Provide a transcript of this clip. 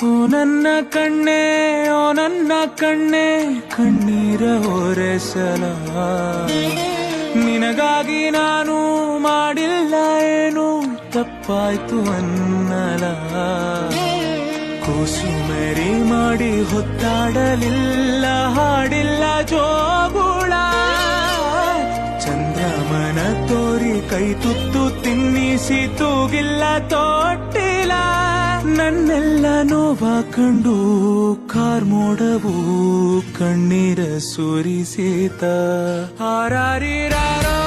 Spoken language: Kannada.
ಓ ನನ್ನ ಕಣ್ಣೆ ಓ ನನ್ನ ಕಣ್ಣೆ ಕಣ್ಣೀರ ಹೊರೆಸಲ ನಿನಗಾಗಿ ನಾನು ಮಾಡಿಲ್ಲ ಏನು ತಪ್ಪಾಯ್ತು ಅನ್ನಲ ಕೂಸು ಮೇರಿ ಮಾಡಿ ಹೊತ್ತಾಡಲಿಲ್ಲ ಹಾಡಿಲ್ಲ ಜೋಗುಳ ಚಂದ್ರಮನ ತೋರಿ ಕೈ ತುತ್ತು ತಿನ್ನಿಸಿ ತೂಗಿಲ್ಲ ತೊಟ್ಟಿಲ್ಲ ನನ್ನೆಲ್ಲ ನೋವ ಕಂಡು ಕಾರ್ಮೋಡವು ಕಣ್ಣೀರ ಸುರಿಸಿತ ಹಾರಾರಿ ರಾರೋ